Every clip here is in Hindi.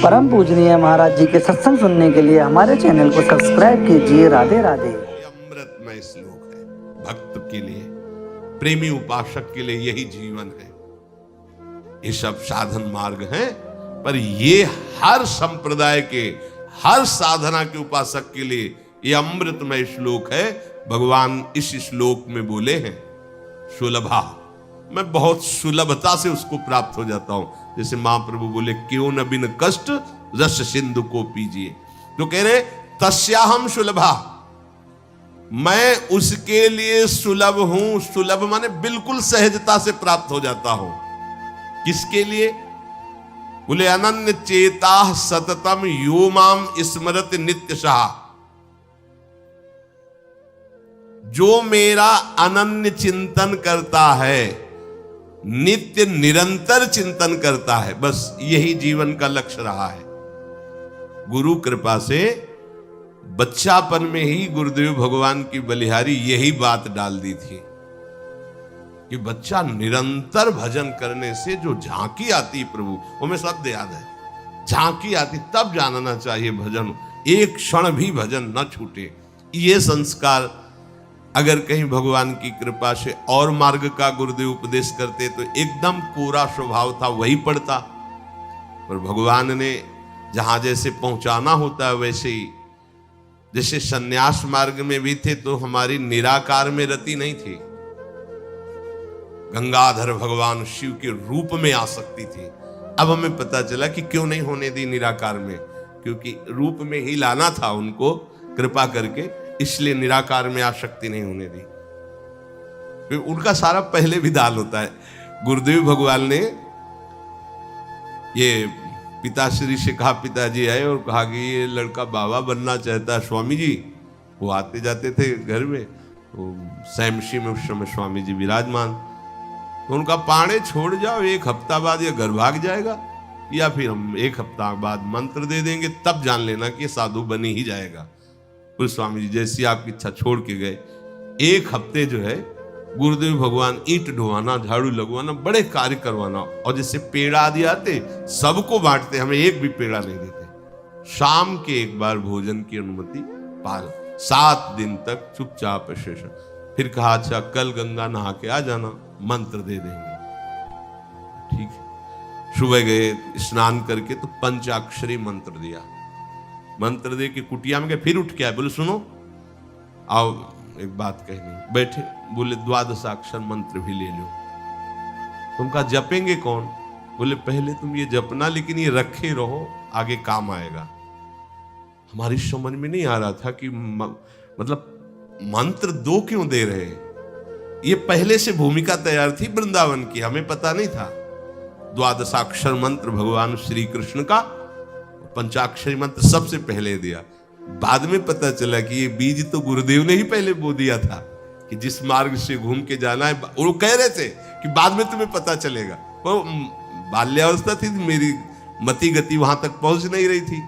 परम पूजनीय महाराज जी के सत्संग सुनने के लिए हमारे चैनल को सब्सक्राइब कीजिए। राधे राधे। अमृतमय श्लोक है भक्त के लिए, प्रेमी उपासक के लिए यही जीवन है। ये सब साधन मार्ग हैं, पर ये हर संप्रदाय के, हर साधना के उपासक के लिए ये अमृतमय श्लोक है। भगवान इस श्लोक में बोले हैं सुलभा, मैं बहुत सुलभता से उसको प्राप्त हो जाता हूं। जैसे महाप्रभु बोले क्यों न बिन कष्ट रस सिंधु को पीजिए, तो कह रहे तस्याहम सुलभा, मैं उसके लिए सुलभ हूं। सुलभ माने बिल्कुल सहजता से प्राप्त हो जाता हूं। किसके लिए? बोले अनन्य चेता सततम यो माम स्मरत नित्य शाह, जो मेरा अनन्य चिंतन करता है, नित्य निरंतर चिंतन करता है, बस यही जीवन का लक्ष्य रहा है। गुरु कृपा से बच्चापन में ही गुरुदेव भगवान की बलिहारी यही बात डाल दी थी कि बच्चा निरंतर भजन करने से जो झांकी आती प्रभु, वो हमें शब्द याद है, झांकी आती तब जानना चाहिए भजन, एक क्षण भी भजन न छूटे। ये संस्कार अगर कहीं भगवान की कृपा से और मार्ग का गुरुदेव उपदेश करते तो एकदम कोरा स्वभाव था वही पड़ता, पर भगवान ने जहां जैसे पहुंचाना होता है वैसे ही, जैसे सन्यास मार्ग में भी थे तो हमारी निराकार में रति नहीं थी, गंगाधर भगवान शिव के रूप में आ सकती थी। अब हमें पता चला कि क्यों नहीं होने दी निराकार में, क्योंकि रूप में ही लाना था उनको कृपा करके, इसलिए निराकार में आसक्ति नहीं होने दी। फिर उनका सारा पहले विधान होता है। गुरुदेव भगवान ने ये पिताश्री से कहा, पिताजी आए और कहा कि ये लड़का बाबा बनना चाहता है स्वामी जी। वो आते जाते थे घर में, तो सैमशी में उस समय स्वामी जी विराजमान, तो उनका पाणे छोड़ जाओ, एक हफ्ता बाद ये घर भाग जाएगा, या फिर हम एक हफ्ता बाद मंत्र दे देंगे, तब जान लेना कि साधु बन ही जाएगा। फिर स्वामी जी जैसी आपकी इच्छा छोड़ के गए। एक हफ्ते जो है गुरुदेव भगवान ईंट ढोवाना, झाड़ू लगवाना, बड़े कार्य करवाना, और जैसे पेड़ा आदि आते सबको बांटते, हमें एक भी पेड़ा नहीं देते। शाम के एक बार भोजन की अनुमति पाल, 7 दिन तक चुपचाप शेष। फिर कहा अच्छा कल गंगा नहा के आ जाना, मंत्र दे देंगे। ठीक है, सुबह गए स्नान करके तो पंचाक्षरी मंत्र दिया, मंत्र दे के कुटिया में गए, फिर उठ के आए, बोले सुनो आओ एक बात कहनी। बैठे, बोले 12 मंत्र भी ले लो। तुम कहा जपेंगे कौन? बोले पहले तुम ये जपना, लेकिन ये रखे रहो, आगे काम आएगा। हमारी समझ में नहीं आ रहा था कि मतलब मंत्र 2 क्यों दे रहे हैं। ये पहले से भूमिका तैयार थी वृंदावन की, हमें पता नहीं था। 12 मंत्र भगवान श्री कृष्ण का, पंचाक्षरी मंत्र सबसे पहले दिया। बाद में पता चला कि ये बीज तो गुरुदेव ने ही पहले बो दिया था कि जिस मार्ग से घूम के जाना है। वो कह रहे थे कि बाद में तुम्हें पता चलेगा, वो बाल्यावस्था थी, मेरी मति गति वहां तक पहुंच नहीं रही थी।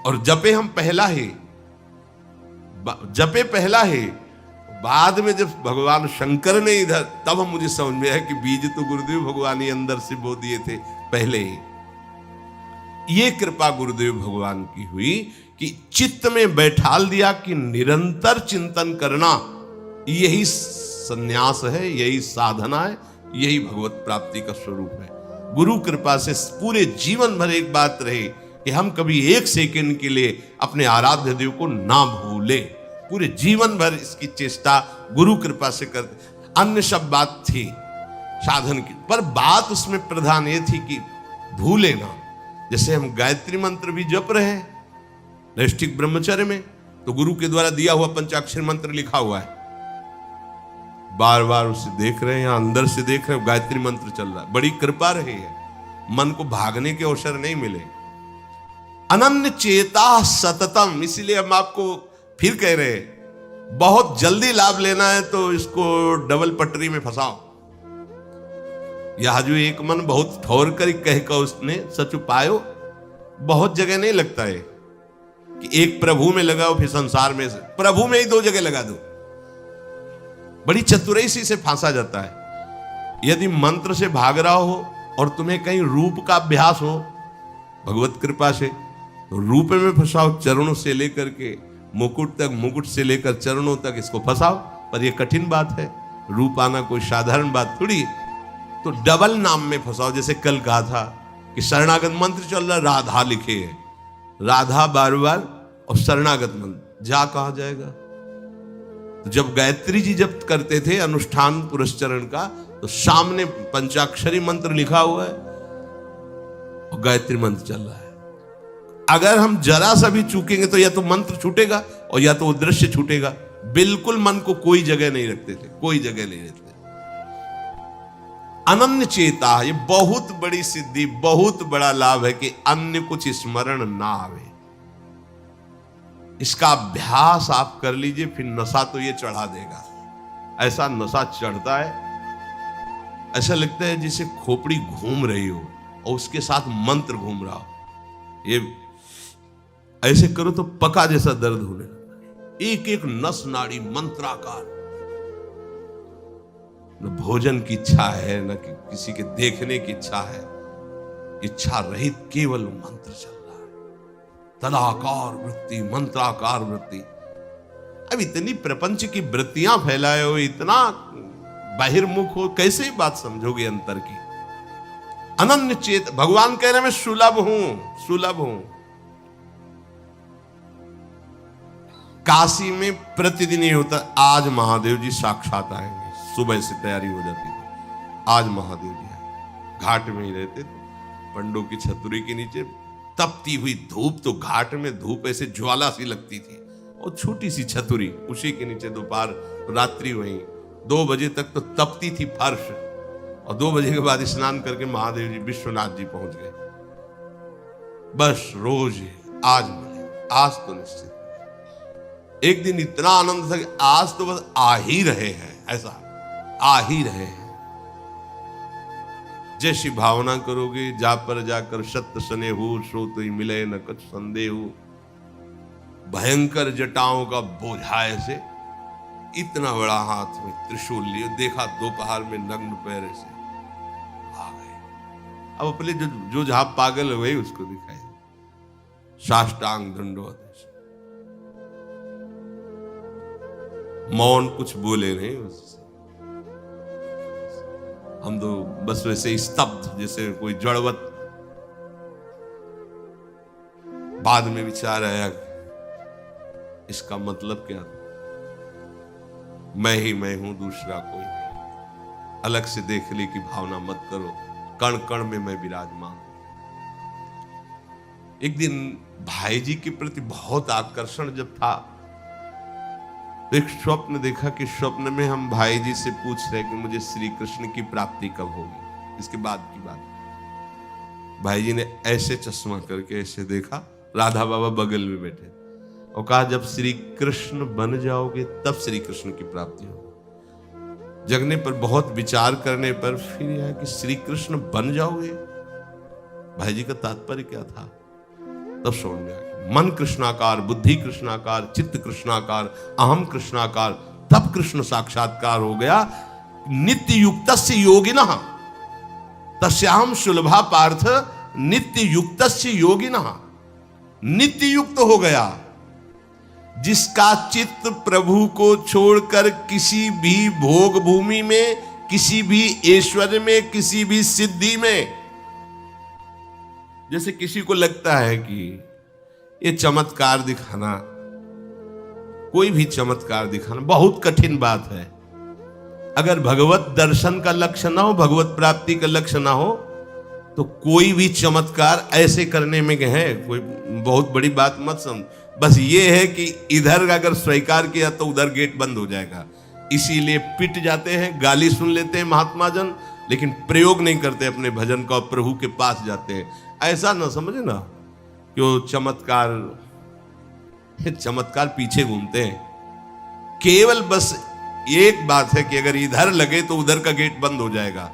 और जपे हम पहला ही, जपे पहला ही, बाद में जब भगवान शंकर ने इधर, तब हम मुझे समझ में आया कि बीज तो गुरुदेव भगवान ही अंदर से बो दिए थे पहले ही। ये कृपा गुरुदेव भगवान की हुई कि चित्त में बैठाल दिया कि निरंतर चिंतन करना यही सन्यास है, यही साधना है, यही भगवत प्राप्ति का स्वरूप है। गुरु कृपा से पूरे जीवन भर एक बात रहे कि हम कभी 1 सेकंड के लिए अपने आराध्य देव को ना भूले। पूरे जीवन भर इसकी चेष्टा गुरु कृपा से करते। अन्य सब बात थी साधन की, पर बात उसमें प्रधान ये थी कि भूले ना। जैसे हम गायत्री मंत्र भी जप रहे हैं नैष्ठिक ब्रह्मचर्य में, तो गुरु के द्वारा दिया हुआ पंचाक्षर मंत्र लिखा हुआ है, बार बार उसे देख रहे हैं, अंदर से देख रहे हैं, गायत्री मंत्र चल रहा है। बड़ी कृपा रही है, मन को भागने के अवसर नहीं मिले। अनन्य चेता सततम, इसीलिए हम आपको फिर कह रहे हैं, बहुत जल्दी लाभ लेना है तो इसको डबल पटरी में फंसाओ। यह जो एक मन बहुत ठोर कर कह कर उसने सच पायो, बहुत जगह नहीं लगता है कि एक प्रभु में लगाओ फिर संसार में, प्रभु में ही 2 जगह लगा दो। बड़ी चतुराई से फांसा जाता है। यदि मंत्र से भाग रहा हो और तुम्हें कहीं रूप का अभ्यास हो भगवत कृपा से। तो रूप में फंसाओ, चरणों से लेकर के मुकुट तक, मुकुट से लेकर चरणों तक इसको फंसाओ। पर यह कठिन बात है, रूप आना कोई साधारण बात थोड़ी। तो डबल नाम में फंसाओ। जैसे कल कहा था कि शरणागत मंत्र चल रहा, राधा लिखे है, राधा बार बार, और शरणागत मंत्र जा कहा जाएगा। तो जब गायत्री जी जब करते थे अनुष्ठान पुरस्चरण का, तो सामने पंचाक्षरी मंत्र लिखा हुआ है और गायत्री मंत्र चल रहा है। अगर हम जरा सा भी चूकेंगे तो या तो मंत्र छूटेगा और या तो वो दृश्य छूटेगा। बिल्कुल मन को कोई जगह नहीं रखते थे, कोई जगह नहीं रखते। अनन्य चेता, ये बहुत बड़ी सिद्धि, बहुत बड़ा लाभ है कि अन्य कुछ स्मरण ना आवे। इसका अभ्यास आप कर लीजिए, फिर नशा तो ये चढ़ा देगा। ऐसा नशा चढ़ता है, ऐसा लगता है जैसे खोपड़ी घूम रही हो और उसके साथ मंत्र घूम रहा हो। ये ऐसे करो तो पका जैसा दर्द होने लगता है। एक एक नस नाड़ी मंत्राकार। न भोजन की इच्छा है, न किसी के देखने की इच्छा है, इच्छा रहित केवल मंत्र चल रहा है। तदाकार वृत्ति, मंत्राकार वृत्ति। अब इतनी प्रपंच की वृत्तियां फैलाए हो, इतना बहिर्मुख हो, कैसे बात समझोगे अंतर की। अनन्य चेत, भगवान कह रहे मैं सुलभ हूं, सुलभ हूं। काशी में प्रतिदिन ये होता, आज महादेव जी साक्षात आएंगे। सुबह से तैयारी हो जाती थी, आज महादेव जी आए। घाट में ही रहते थे, पंडों की छतरी के नीचे तपती हुई धूप, तो घाट में धूप ऐसे ज्वाला सी लगती थी, और छोटी सी छतरी, उसी के नीचे दोपहर रात्रि वहीं 2 बजे तक तो तपती थी फर्श। और 2 बजे के बाद स्नान करके महादेव जी विश्वनाथ जी पहुंच गए। बस रोज आज मिले, आज तो निश्चित। एक दिन इतना आनंद था कि आज तो बस आ ही रहे हैं, ऐसा आ ही रहे हैं। जैसी भावना करोगे, जा पर जाकर सत्य सने हो, सो तो ही मिले न कुछ संदेह। भयंकर जटाओं का बोझा ऐसे, इतना बड़ा हाथ में त्रिशूल लिए, देखा दोपहर में नग्न पैर से आ गए। अब अपने जो जहां पागल हुए उसको दिखाई, साष्टांग दंडवत। मौन, कुछ बोले नहीं उससे। हम तो बस वैसे स्तब्ध, जैसे कोई जड़वत। बाद में विचार आया इसका मतलब क्या था। मैं ही मैं हूं, दूसरा कोई नहीं। अलग से देखने की भावना मत करो, कण कण में मैं विराजमान। एक दिन भाई जी के प्रति बहुत आकर्षण जब था, एक स्वप्न देखा कि स्वप्न में हम भाई जी से पूछ रहे कि मुझे श्री कृष्ण की प्राप्ति कब होगी। इसके बाद की बात, भाई जी ने ऐसे चश्मा करके ऐसे देखा, राधा बाबा बगल में बैठे, और कहा जब श्री कृष्ण बन जाओगे तब श्री कृष्ण की प्राप्ति होगी। जगने पर, बहुत विचार करने पर फिर यह कि श्री कृष्ण बन जाओगे, भाई जी का तात्पर्य क्या था। तब समझ में आया, मन कृष्णाकार, बुद्धि कृष्णाकार, चित्त कृष्णाकार, अहम कृष्णाकार, तब कृष्ण साक्षात्कार हो गया। नित्य युक्तस्य योगिनः तस्याहं सुलभा पार्थ नित्य युक्तस्य योगिनः। नित्य युक्त हो गया जिसका चित्त प्रभु को छोड़कर किसी भी भोग भूमि में, किसी भी ऐश्वर्य में, किसी भी सिद्धि में। जैसे किसी को लगता है कि ये चमत्कार दिखाना, कोई भी चमत्कार दिखाना बहुत कठिन बात है। अगर भगवत दर्शन का लक्ष्य ना हो, भगवत प्राप्ति का लक्ष्य ना हो, तो कोई भी चमत्कार ऐसे करने में है कोई बहुत बड़ी बात मत समझ। बस ये है कि इधर अगर स्वीकार किया तो उधर गेट बंद हो जाएगा, इसीलिए पिट जाते हैं, गाली सुन लेते हैं महात्मा जन, लेकिन प्रयोग नहीं करते अपने भजन का, प्रभु के पास जाते हैं। ऐसा ना समझे ना कि वो चमत्कार पीछे घूमते हैं। केवल बस एक बात है कि अगर इधर लगे तो उधर का गेट बंद हो जाएगा।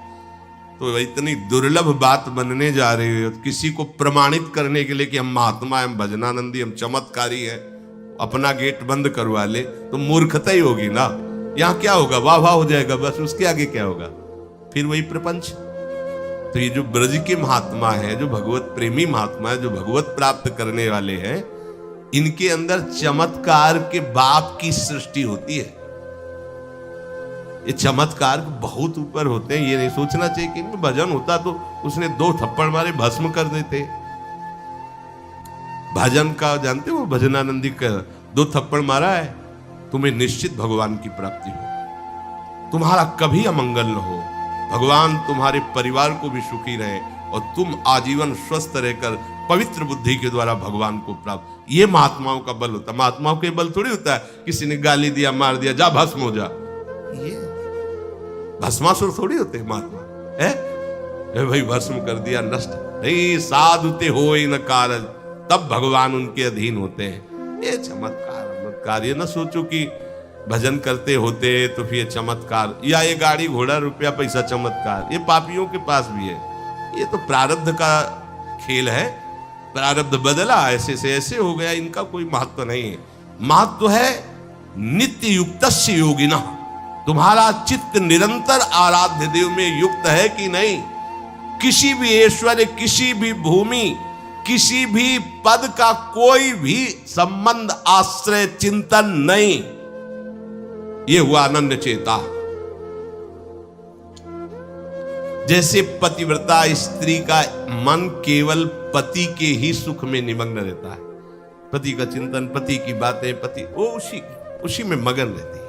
तो इतनी दुर्लभ बात बनने जा रही है, किसी को प्रमाणित करने के लिए कि हम महात्मा, हम भजनानंदी, हम चमत्कारी हैं, अपना गेट बंद करवा ले तो मूर्खता ही होगी ना। यहाँ क्या होगा, वाह वाह हो जाएगा, बस उसके आगे क्या होगा, फिर वही प्रपंच। तो ये जो ब्रज के महात्मा है, जो भगवत प्रेमी महात्मा है, जो भगवत प्राप्त करने वाले हैं, इनके अंदर चमत्कार के बाप की सृष्टि होती है। ये चमत्कार बहुत ऊपर होते हैं। ये नहीं सोचना चाहिए कि इनमें भजन होता तो उसने 2 थप्पड़ मारे भस्म कर देते। भजन का जानते हो, भजनानंदी का 2 थप्पड़ मारा है, तुम्हें निश्चित भगवान की प्राप्ति हो, तुम्हारा कभी अमंगल न हो, भगवान तुम्हारे परिवार को भी सुखी रहे और तुम आजीवन स्वस्थ रहकर पवित्र बुद्धि के द्वारा भगवान को प्राप्त। ये महात्माओं का बल होता है। महात्माओं के बल थोड़ी होता है किसी ने गाली दिया, मार दिया, जा भस्म हो जा। ये भस्मासुर थोड़ी होते महात्मा है भाई, भस्म कर दिया, नष्ट नहीं। साधुते हो न कारज, तब भगवान उनके अधीन होते हैं। ये चमत्कार ये न सोचो कि भजन करते होते तो फिर चमत्कार, या ये गाड़ी घोड़ा रुपया पैसा चमत्कार, ये पापियों के पास भी है। ये तो प्रारब्ध का खेल है, प्रारब्ध बदला, ऐसे से ऐसे हो गया, इनका कोई महत्व नहीं है। महत्व है नित्य युक्तस्य योगिना, तुम्हारा चित्त निरंतर आराध्य देव में युक्त है कि नहीं। किसी भी ऐश्वर्य, किसी भी भूमि, किसी भी पद का कोई भी संबंध, आश्रय, चिंतन नहीं। ये हुआ अनन्य चेता। जैसे पतिव्रता स्त्री का मन केवल पति के ही सुख में निमग्न रहता है, पति का चिंतन, पति की बातें, पति वो उसी में मगन रहती है।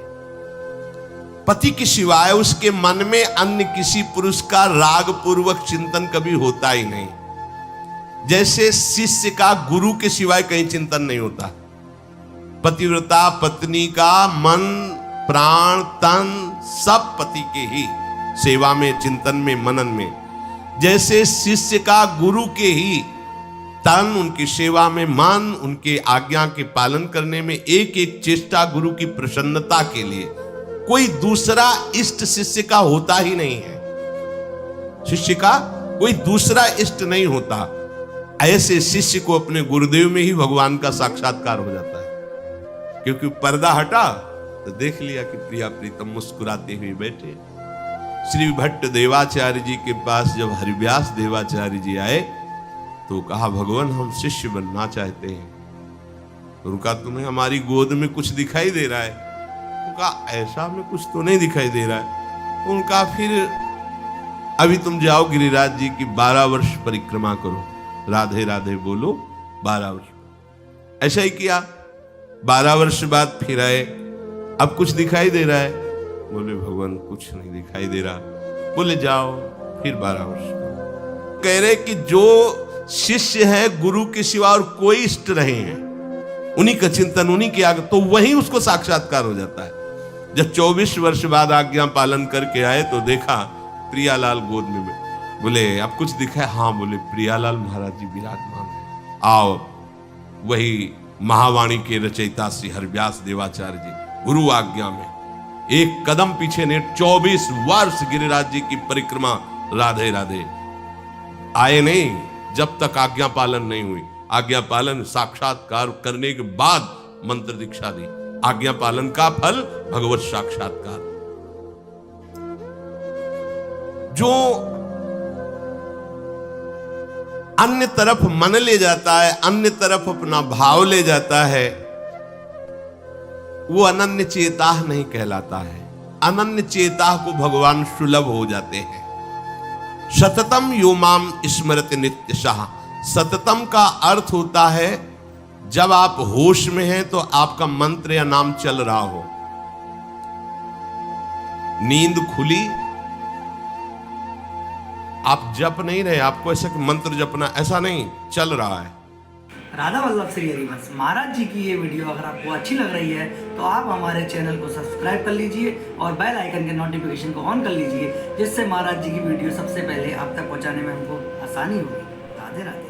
पति के सिवाय उसके मन में अन्य किसी पुरुष का राग पूर्वक चिंतन कभी होता ही नहीं। जैसे शिष्य का गुरु के सिवाय कहीं चिंतन नहीं होता। पतिव्रता पत्नी का मन, प्राण, तन सब पति के ही सेवा में, चिंतन में, मनन में। जैसे शिष्य का गुरु के ही तन, उनकी सेवा में मन, उनके आज्ञा के पालन करने में, एक एक चेष्टा गुरु की प्रसन्नता के लिए। कोई दूसरा इष्ट शिष्य का होता ही नहीं है। शिष्य का कोई दूसरा इष्ट नहीं होता। ऐसे शिष्य को अपने गुरुदेव में ही भगवान का साक्षात्कार हो जाता है। क्योंकि पर्दा हटा तो देख लिया कि प्रिया प्रीतम मुस्कुराते हुए बैठे। श्री भट्ट देवाचार्य जी के पास जब हरिव्यास देवाचार्य जी आए तो कहा, भगवान हम शिष्य बनना चाहते हैं। तो उनका, तुम्हें हमारी गोद में कुछ दिखाई दे रहा है? उनका, ऐसा में कुछ तो नहीं दिखाई दे रहा है। उनका, फिर अभी तुम जाओ गिरिराज जी की 12 वर्ष परिक्रमा करो, राधे राधे बोलो 12 वर्ष। ऐसा ही किया। 12 वर्ष बाद फिर आए, अब कुछ दिखाई दे रहा है? बोले भगवान कुछ नहीं दिखाई दे रहा। बोले जाओ फिर 12 वर्ष। कह रहे कि जो शिष्य है गुरु के सिवा और कोई इष्ट नहीं है, उन्हीं का चिंतन, उन्हीं के आगे, तो वही उसको साक्षात्कार हो जाता है। जब 24 वर्ष बाद आज्ञा पालन करके आए तो देखा प्रियालाल गोद में। बोले अब कुछ दिखा है? हाँ। बोले प्रियालाल महाराज जी विराजमान है, आओ। वही महावाणी के रचयिता श्री हरिव्यास देवाचार्य जी गुरु आज्ञा में एक कदम पीछे ने 24 वर्ष गिरिराज जी की परिक्रमा राधे राधे आए नहीं, जब तक आज्ञा पालन नहीं हुई। आज्ञा पालन साक्षात्कार करने के बाद मंत्र दीक्षा दी। आज्ञा पालन का फल भगवत साक्षात्कार। जो अन्य तरफ मन ले जाता है, अन्य तरफ अपना भाव ले जाता है, वो अनन्य चेता नहीं कहलाता है। अनन्य चेता को भगवान सुलभ हो जाते हैं। सततम यो माम स्मरति नित्यशः। सततम का अर्थ होता है जब आप होश में हैं तो आपका मंत्र या नाम चल रहा हो। नींद खुली, आप जप नहीं रहे, आपको ऐसा मंत्र जपना, ऐसा नहीं, चल रहा है। राधा वल्लभ श्री हरिवंश महाराज जी की ये वीडियो अगर आपको अच्छी लग रही है तो आप हमारे चैनल को सब्सक्राइब कर लीजिए और बेल आइकन के नोटिफिकेशन को ऑन कर लीजिए, जिससे महाराज जी की वीडियो सबसे पहले आप तक पहुंचाने में हमको आसानी होगी। राधे राधे।